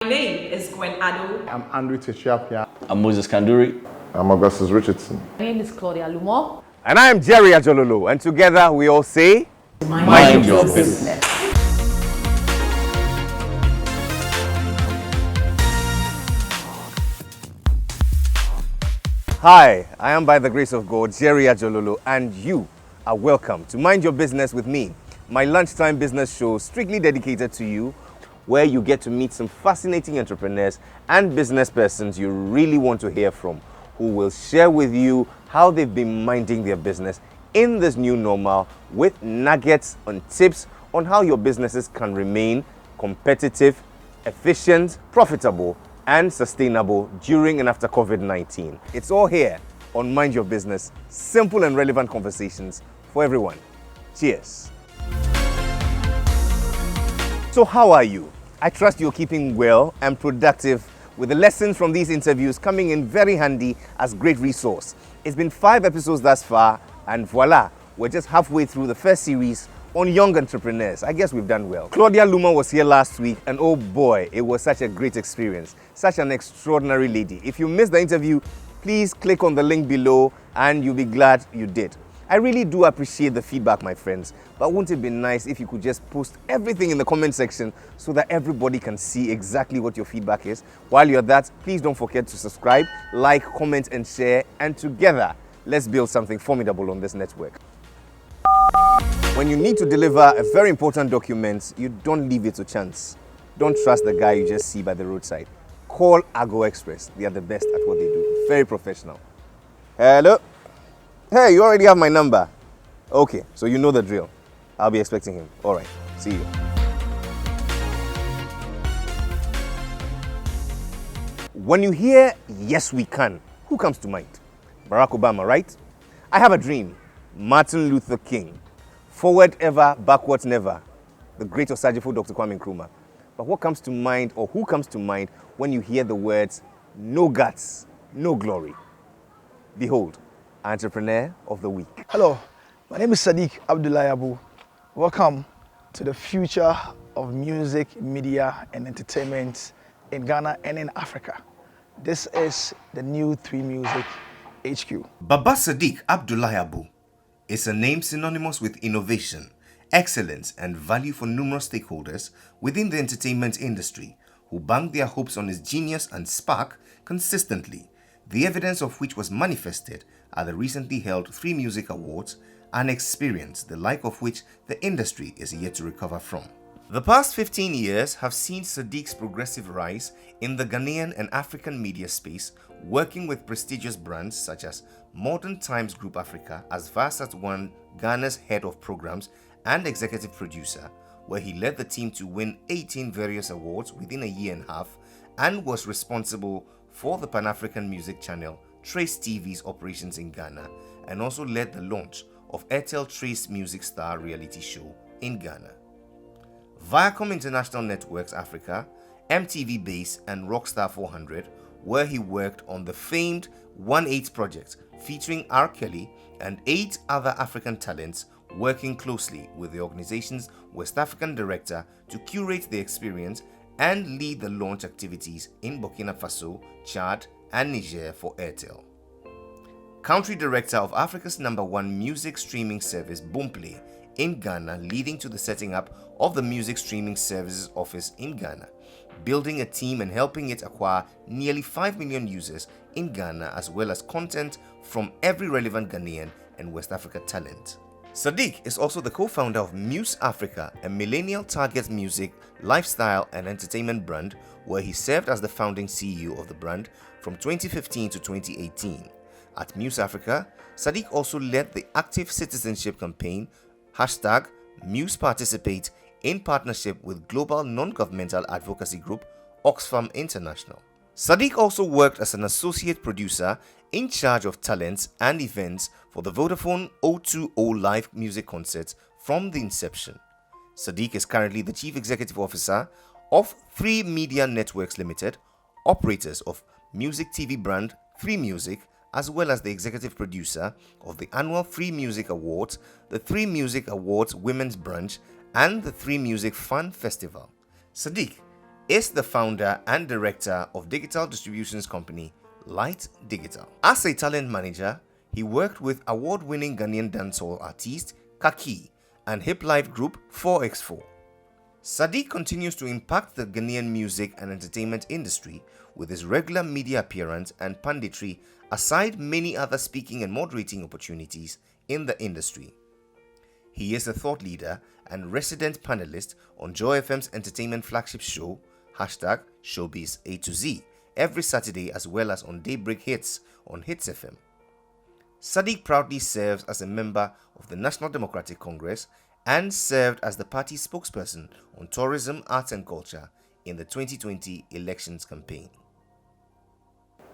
name is Gwen Ado. I'm Andrew Teshiapia. I'm Moses Kanduri. I'm Augustus Richardson. My name is Claudia Lumo. And I am Jerry Adjorlolo. And together we all say, Mind your business. Hi, I am by the grace of God, Jerry Adjorlolo, and you are welcome to Mind Your Business with me, my lunchtime business show strictly dedicated to you, where you get to meet some fascinating entrepreneurs and business persons you really want to hear from, who will share with you how they've been minding their business in this new normal with nuggets and tips on how your businesses can remain competitive, efficient, profitable, and sustainable during and after COVID-19. It's all here on Mind Your Business, simple and relevant conversations for everyone. Cheers. So how are you? I trust you're keeping well and productive with the lessons from these interviews coming in very handy as great resource. It's been 5 episodes thus far, and voila, we're just halfway through the first series on young entrepreneurs. I guess we've done well. Claudia Luma was here last week, and oh boy, it was such a great experience. Such an extraordinary lady. If you missed the interview, please click on the link below and you'll be glad you did. I really do appreciate the feedback, my friends, but wouldn't it be nice if you could just post everything in the comment section so that everybody can see exactly what your feedback is? While you're that, please don't forget to subscribe, like, comment, and share, and together, let's build something formidable on this network. When you need to deliver a very important document, you don't leave it to chance. Don't trust the guy you just see by the roadside. Call Agro Express. They are the best at what they do. Very professional. Hello? Hey, you already have my number. Okay, so you know the drill. I'll be expecting him. All right, see you. When you hear, yes, we can, who comes to mind? Barack Obama, right? I have a dream. Martin Luther King. Forward ever, backwards never. The great Osajifo Dr. Kwame Nkrumah. But what comes to mind, or who comes to mind, when you hear the words, no guts, no glory? Behold, Entrepreneur of the Week. Hello, my name is Sadiq Abdulai Abu. Welcome to the future of music, media, and entertainment in Ghana and in Africa. This is the new 3 Music HQ. Baba Sadiq Abdulai Abu is a name synonymous with innovation, excellence, and value for numerous stakeholders within the entertainment industry who bank their hopes on his genius and spark consistently, the evidence of which was manifested at the recently held 3 Music Awards, an experience the like of which the industry is yet to recover from. The past 15 years have seen Sadiq's progressive rise in the Ghanaian and African media space, working with prestigious brands such as Modern Times Group Africa as Viasat One, Ghana's head of programs and executive producer, where he led the team to win 18 various awards within a year and a half and was responsible for the Pan-African music channel Trace TV's operations in Ghana, and also led the launch of Airtel Trace Music Star reality show in Ghana. Viacom International Networks Africa, MTV Base and Rockstar400, where he worked on the famed 1/8 project featuring R. Kelly and 8 other African talents, working closely with the organization's West African director to curate the experience and lead the launch activities in Burkina Faso, Chad, and Niger for Airtel. Country Director of Africa's #1 music streaming service Boomplay in Ghana, leading to the setting up of the Music Streaming Services Office in Ghana, building a team and helping it acquire nearly 5 million users in Ghana, as well as content from every relevant Ghanaian and West Africa talent. Sadiq is also the co-founder of Muse Africa, a millennial target music, lifestyle and entertainment brand, where he served as the founding CEO of the brand from 2015 to 2018. At Muse Africa, Sadiq also led the active citizenship campaign #MuseParticipate in partnership with global non-governmental advocacy group Oxfam International. Sadiq also worked as an associate producer in charge of talents and events for the Vodafone O2O live music concerts from the inception. Sadiq is currently the Chief Executive Officer of 3 Media Networks Limited, operators of music TV brand 3 Music, as well as the executive producer of the annual 3 Music Awards, the 3 Music Awards Women's Brunch, and the 3 Music Fun Festival. Sadiq, is the founder and director of digital distributions company Light Digital. As a talent manager, he worked with award-winning Ghanaian dancehall artist Kaki and hip life group 4x4. Sadiq continues to impact the Ghanaian music and entertainment industry with his regular media appearance and punditry, aside many other speaking and moderating opportunities in the industry. He is a thought leader and resident panelist on Joy FM's entertainment flagship show, #Showbiz A to Z, every Saturday, as well as on Daybreak Hits on Hits FM. Sadiq proudly serves as a member of the National Democratic Congress and served as the party's spokesperson on tourism, arts and culture in the 2020 elections campaign.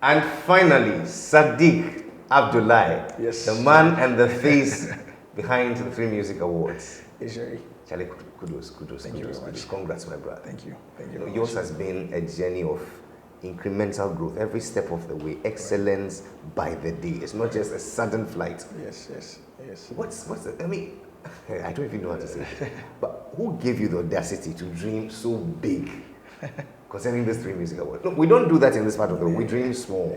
And finally, Sadiq Abdulai, Yes. the man and the face behind the 3 Music Awards. Yes, Jerry. Charlie, kudos. Thank you very much. Congrats, my brother. Thank you. Thank you. very Yours much. has been a journey of incremental growth every step of the way, excellence by the day. It's not just a sudden flight. Yes. What's the, I mean, I don't even know how to say it, but who gave you the audacity to dream so big concerning this 3 Music Awards? Look, we don't do that in this part of the world. We dream small.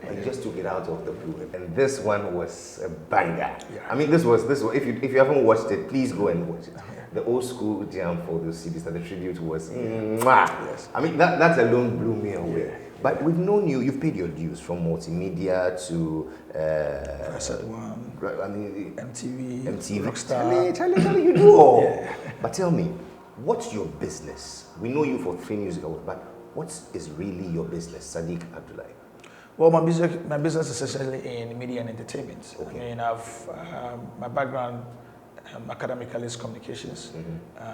And you just took it out of the blue. And this one was a banger. Yeah. I mean, this was if you haven't watched it, please go and watch it. The old school jam for those CDs that the tribute was mwah. Yes. I mean, that alone blew me away. Yeah. But we've known you've paid your dues from multimedia to Viasat One, I mean, MTV Rockstar. Charlie, you do all. Yeah. But tell me, what's your business? We know you for 3 Music Awards, but what is really your business, Sadiq Abdulai? Well, my business is essentially in media and entertainment. Okay. I mean, I've my background academically is communications,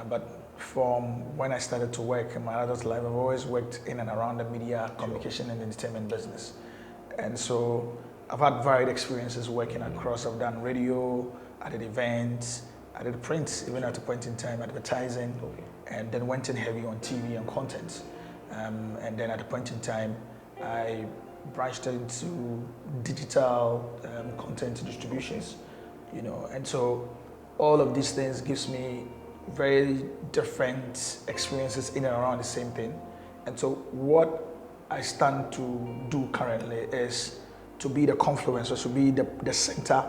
but from when I started to work in my adult life, I've always worked in and around the media, communication, and entertainment business. And so I've had varied experiences working across. I've done radio, I did events, I did print, even at a point in time, advertising, and then went in heavy on TV and content. And then at a point in time, I branched into digital content distributions, and so all of these things gives me very different experiences in and around the same thing. And so what I stand to do currently is to be the confluence, or to be the center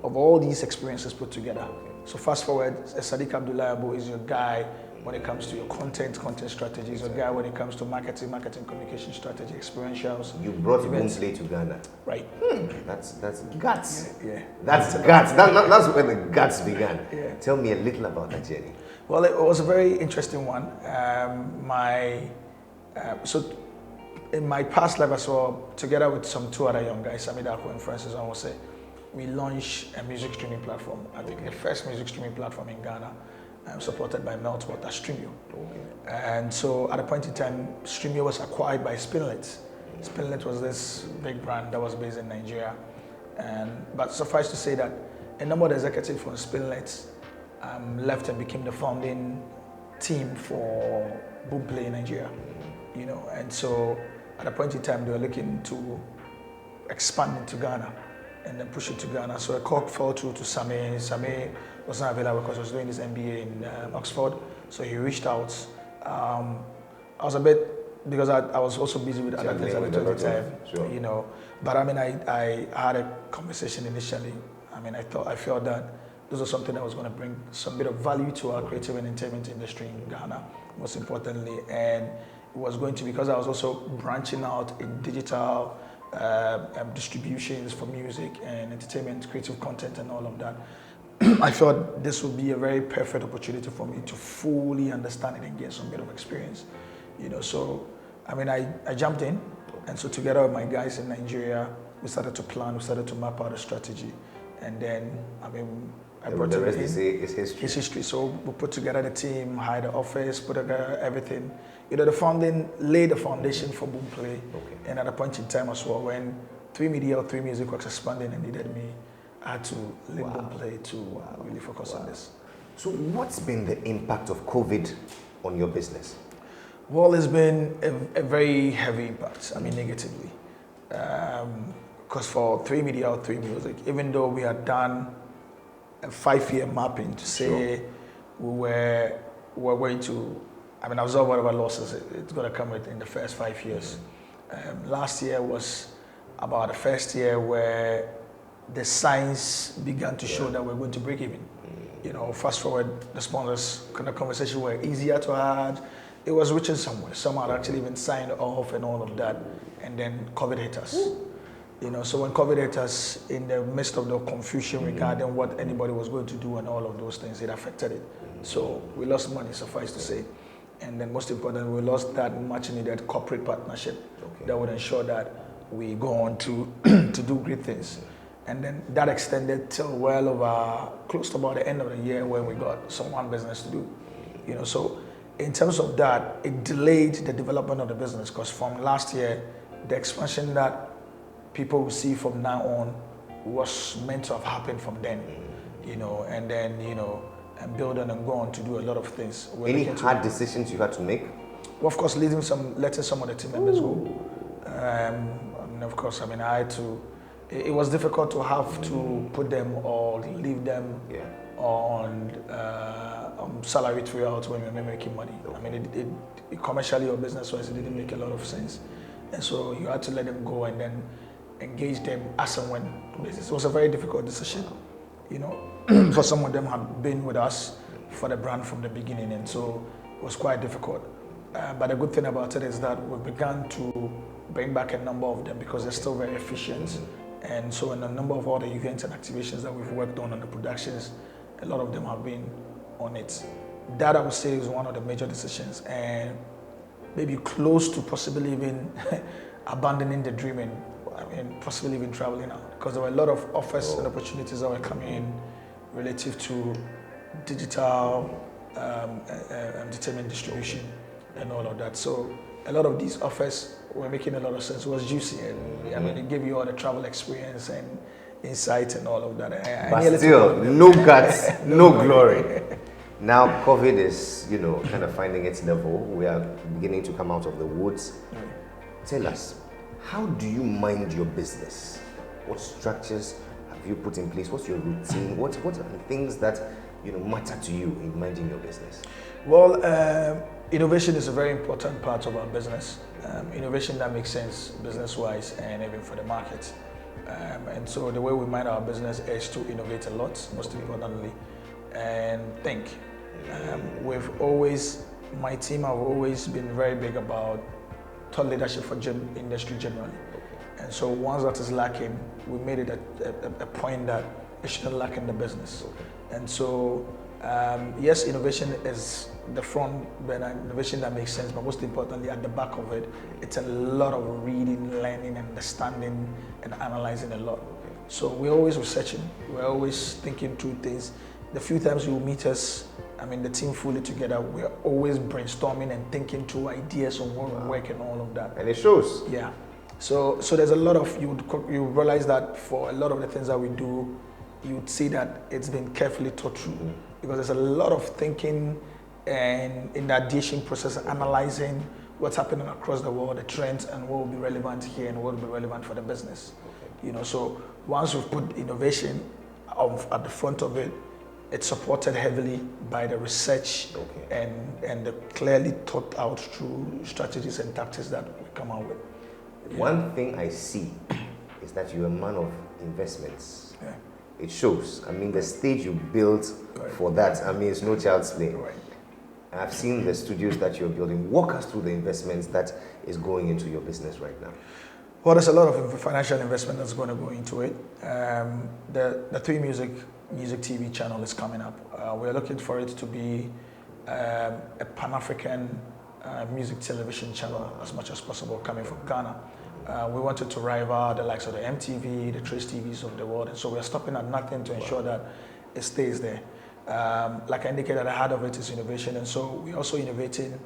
of all these experiences put together. So fast forward, Sadiq Abdulai Abu is your guy when it comes to your content strategies, your guy when it comes to marketing, communication strategy, experientials. You brought events. Boomplay to Ghana. Right. That's guts. Yeah. That's guts. That's where the guts began. Yeah. Tell me a little about that journey. Well, it was a very interesting one. So in my past life, I saw, together with some 2 other young guys, Sami Dako and Francis Onwose, we launched a music streaming platform. I think the first music streaming platform in Ghana, supported by Meltwater, Streamio. And so at a point in time, Streamio was acquired by Spinlet. Spinlet was this big brand that was based in Nigeria. But suffice to say that a number of the executives from Spinlet left and became the founding team for Boomplay in Nigeria. And so at a point in time, they were looking to expand into Ghana and then push it to Ghana. So a call fell through to Sami. Sami was not available because he was doing his MBA in Oxford. So he reached out. I was a bit, because I was also busy with other things at the time, sure. But I mean, I had a conversation initially. I mean, I felt that this was something that was going to bring some bit of value to our creative and entertainment industry in Ghana, most importantly. And it was going to, because I was also branching out in digital distributions for music and entertainment, creative content and all of that. I felt this would be a very perfect opportunity for me to fully understand it and get some bit of experience. So I mean, I jumped in, and so together with my guys in Nigeria, we started to plan, we started to map out a strategy, and then I mean, I brought the it rest in. is history. It's history. So we put together the team, hired the office, put together everything. The founding laid the foundation for Boomplay. And at a point in time as well, when 3 Media or 3 Music was expanding and needed me, I had to leave Boomplay to really focus on this. So what's been the impact of COVID on your business? Well, it's been a very heavy impact, I mean negatively. Because for 3 Media or 3 Music, even though we had done a 5-year mapping to say we were going to absorb whatever losses it's going to come with in the first 5 years. Last year was about the first year where the signs began to show that we're going to break even. Fast forward, the sponsors kind of conversation were easier to have. It was reaching somewhere. Some had actually been signed off and all of that, and then COVID hit us. So when COVID hit us, in the midst of the confusion regarding what anybody was going to do and all of those things, it affected it. So we lost money, suffice to say. And then most importantly, we lost that much needed corporate partnership that would ensure that we go on to to do great things. And then that extended till well over close to about the end of the year when we got some one business to do. So in terms of that, it delayed the development of the business, because from last year, the expansion that people will see from now on was meant to have happened from then, and then, and build on and go on to do a lot of things. Any hard decisions you had to make? Well, of course, letting some of the team members go. Of course, I had to. It was difficult to have to put them or leave them on salary throughout when we were making money. It commercially or business-wise, it didn't make a lot of sense, and so you had to let them go and then engage them as and when. It was a very difficult decision, for some of them had been with us for the brand from the beginning, and so it was quite difficult. But the good thing about it is that we began to bring back a number of them because they're still very efficient. And so in a number of other events and activations that we've worked on the productions, a lot of them have been on it. That I would say is one of the major decisions, and maybe close to possibly even abandoning the dreaming, possibly even traveling out, because there were a lot of offers and opportunities that were coming in relative to digital entertainment distribution and all of that. So a lot of these offers were making a lot of sense. It was juicy, and it gave you all the travel experience and insight and all of that. But still, no guts, no glory. Now COVID is, kind of finding its level. We are beginning to come out of the woods. Tell us, how do you mind your business? What structures have you put in place? What's your routine? What are the things that matter to you in minding your business? Well, innovation is a very important part of our business. Innovation that makes sense business-wise and even for the market. And so the way we mind our business is to innovate a lot, most importantly, and think. My team have always been very big about thought leadership for industry generally. And so once that is lacking, we made it a point that it shouldn't lack in the business. And so, yes, innovation is the front burner, innovation that makes sense, but most importantly, at the back of it, it's a lot of reading, learning, understanding, and analyzing a lot. So we're always researching, we're always thinking through things. The few times you meet us, the team fully together, we're always brainstorming and thinking through ideas on what we work and all of that. And it shows. Yeah. So there's a lot of, you realize that for a lot of the things that we do, you'd see that it's been carefully thought through, because there's a lot of thinking and in the ideation process, analyzing what's happening across the world, the trends, and what will be relevant here and what will be relevant for the business. So once we've put innovation at the front of it, it's supported heavily by the research and the clearly thought out through strategies and tactics that we come out with. Yeah. One thing I see is that you're a man of investments. Yeah. It shows. The stage you built for that, it's no child's play. Right. I've seen the studios that you're building. Walk us through the investments that is going into your business right now. Well, there's a lot of financial investment that's going to go into it. The 3 Music TV channel is coming up. We're looking for it to be a Pan-African music television channel as much as possible coming from Ghana. We wanted to rival the likes of the MTV, the Trace TVs of the world, and so we're stopping at nothing to ensure that it stays there. Like I indicated, at the heart of it is innovation, and so we're also innovating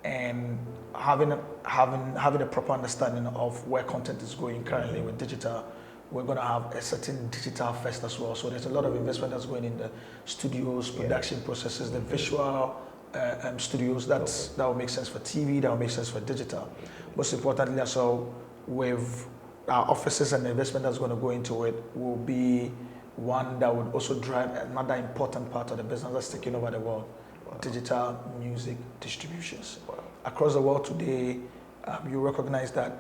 and having a proper understanding of where content is going currently with digital. We're going to have a certain digital first as well. So there's a lot of investment that's going in the studios, production processes, the visual studios. That will make sense for TV, that will make sense for digital. Most importantly, also with our offices and the investment that's going to go into it will be one that would also drive another important part of the business that's taking over the world. digital music distributions. Across the world today, you recognize that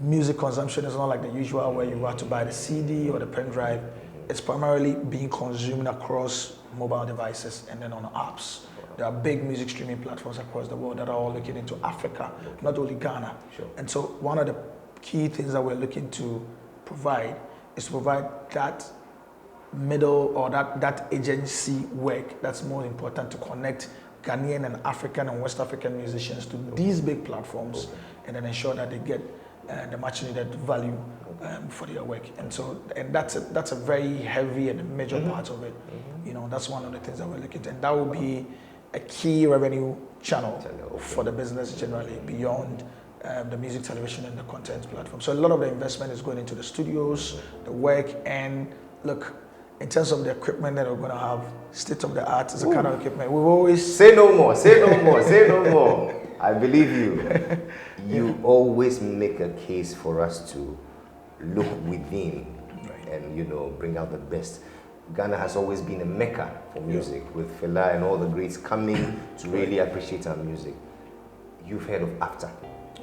music consumption is not like the usual where you have to buy the CD or the pen drive. It's primarily being consumed across mobile devices and then on apps. There are big music streaming platforms across the world that are all looking into Africa, not only Ghana. And so one of the key things that we're looking to provide is to provide that middle or that agency work that's more important to connect Ghanaian and African and West African musicians to these big platforms and then ensure that they get the much needed value for their work. And so, and that's a very heavy and major part of it. You know, that's one of the things that we're looking at. And that will be a key revenue channel for the business generally beyond the music, television, and the content platform. So a lot of the investment is going into the studios, the work, and look, in terms of the equipment that we're going to have, state of the art is the kind of equipment we've always... Say no more, say no more, say no more. I believe you. You always make a case for us to look within and, you know, bring out the best. Ghana has always been a mecca for music, with Fela and all the greats coming to really appreciate our music. You've heard of AFTA,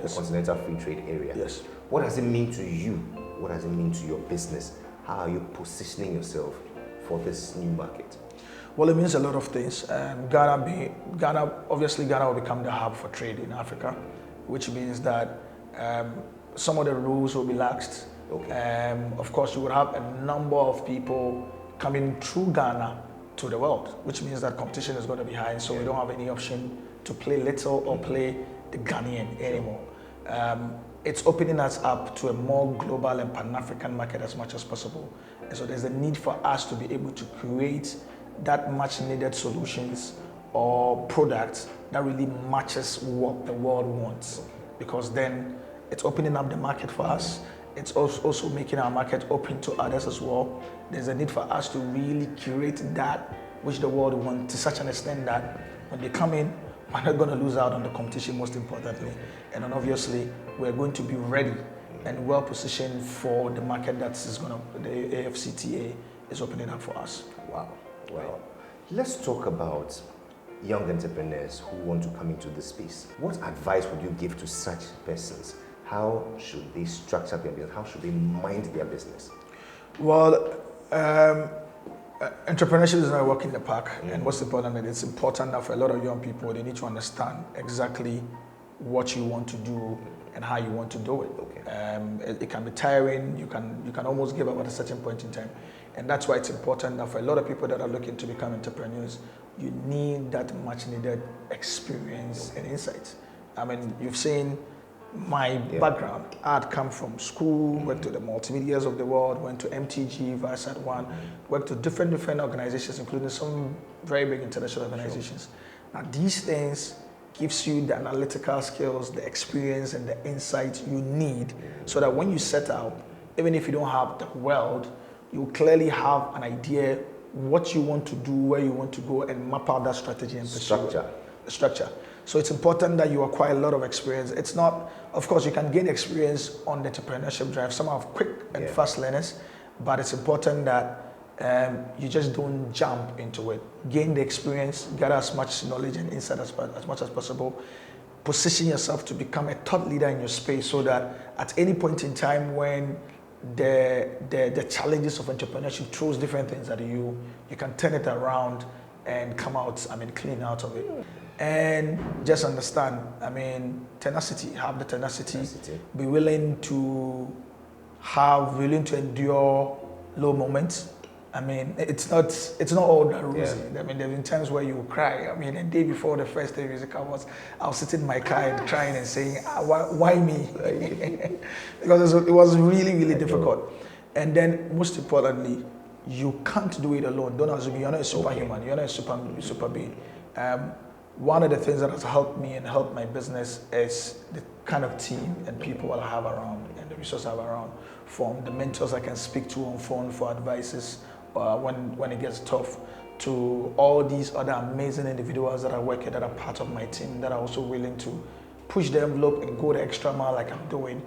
the Continental Free Trade Area. Yes. What does it mean to you? What does it mean to your business? How are you positioning yourself for this new market? Well, it means a lot of things. Ghana obviously Ghana will become the hub for trade in Africa, which means that some of the rules will be relaxed. Of course, you would have a number of people coming through Ghana to the world, which means that competition is going to be high, so we don't have any option to play little or play the Ghanaian anymore. It's opening us up to a more global and Pan-African market as much as possible. And so there's a need for us to be able to create that much needed solutions or products that really matches what the world wants. Because then it's opening up the market for us. It's also making our market open to others as well. There's a need for us to really curate that which the world wants to such an extent that when they come in, we're not going to lose out on the competition, most importantly. And then obviously, we're going to be ready and well positioned for the market that is going to, the AFCTA is opening up for us. Wow. Well, let's talk about young entrepreneurs who want to come into this space. What advice would you give to such persons? How should they structure their business? How should they mind their business? Well, entrepreneurship is not a walk in the park, and what's important is it's important that for a lot of young people, they need to understand exactly what you want to do and how you want to do it. It can be tiring. You can almost give up at a certain point in time, and that's why it's important that for a lot of people that are looking to become entrepreneurs, you need that much needed experience and insight. I mean, you've seen my background. I'd come from school, went to the multimedias of the world, went to MTG, Viasat 1, worked to different organizations, including some very big international organizations. Now, these things gives you the analytical skills, the experience, and the insight you need so that when you set out, even if you don't have the world, you clearly have an idea what you want to do, where you want to go, and map out that strategy and pursue structure. So it's important that you acquire a lot of experience. It's not, of course, you can gain experience on the entrepreneurship drive. Some are quick and fast learners, but it's important that you just don't jump into it. Gain the experience, get as much knowledge and insight as much as possible. Position yourself to become a thought leader in your space so that at any point in time when the challenges of entrepreneurship throws different things at you, you can turn it around and come out, clean out of it. And just understand, tenacity, have the tenacity. Be willing to endure low moments. It's not all that rosy. There have been times where you cry. A day before the first day music awards, I was sitting in my car and crying and saying, why me? Because it was really, really difficult. And then most importantly, you can't do it alone. Don't assume you're not a superhuman. You're not a super being. One of the things that has helped me and helped my business is the kind of team and people I have around and the resources I have around, from the mentors I can speak to on phone for advices when it gets tough, to all these other amazing individuals that I work with that are part of my team that are also willing to push the envelope and go the extra mile like I'm doing.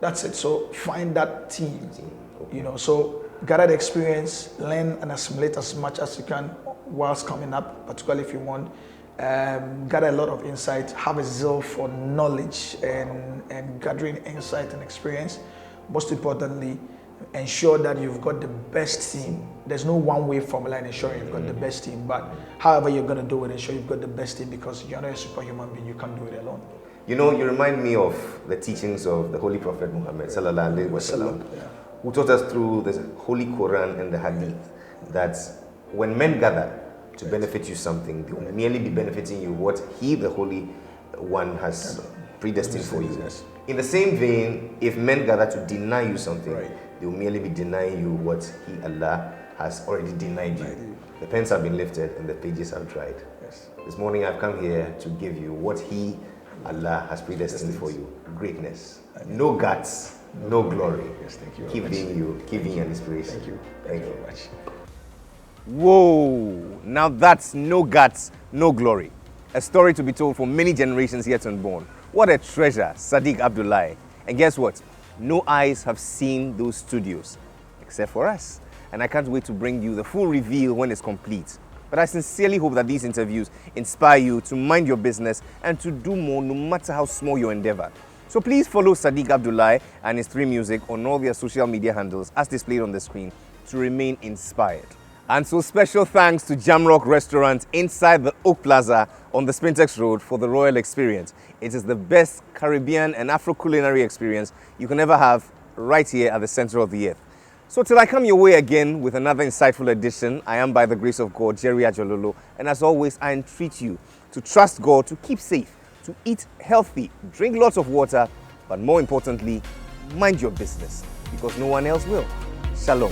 That's it. So find that team, so gather the experience, learn and assimilate as much as you can whilst coming up, particularly if you want, gather a lot of insight, have a zeal for knowledge and gathering insight and experience. Most importantly, ensure that you've got the best team. There's no one-way formula in ensuring you've got the best team, but however you're going to do it, ensure you've got the best team, because you're not a superhuman being, you can't do it alone. You know, you remind me of the teachings of the Holy Prophet Muhammad sallallahu alaihi wasallam, who taught us through the Holy Quran and the Hadith that when men gather to benefit you something, they will merely be benefiting you what He, the Holy One, has predestined for you. In the same vein, if men gather to deny you something, they will merely be denying you what He, Allah, has already denied you. The pens have been lifted and the pages have dried. This morning I've come here to give you what He, Allah, has predestined for you. Greatness. No guts, no glory. Thank you. Keep being you. Keep being an inspiration. Thank you. Thank you very much. Whoa! Now that's no guts, no glory. A story to be told for many generations yet unborn. What a treasure, Sadiq Abdulai. And guess what? No eyes have seen those studios, except for us. And I can't wait to bring you the full reveal when it's complete. But I sincerely hope that these interviews inspire you to mind your business and to do more, no matter how small your endeavor. So please follow Sadiq Abdulai and his 3 Music on all their social media handles as displayed on the screen to remain inspired. And so special thanks to Jamrock Restaurant inside the Oak Plaza on the Spintex Road for the Royal Experience. It is the best Caribbean and Afro-culinary experience you can ever have right here at the center of the earth. So till I come your way again with another insightful edition, I am, by the grace of God, Jerry Adjorlolo, and as always, I entreat you to trust God, to keep safe, to eat healthy, drink lots of water, but more importantly, mind your business, because no one else will. Shalom.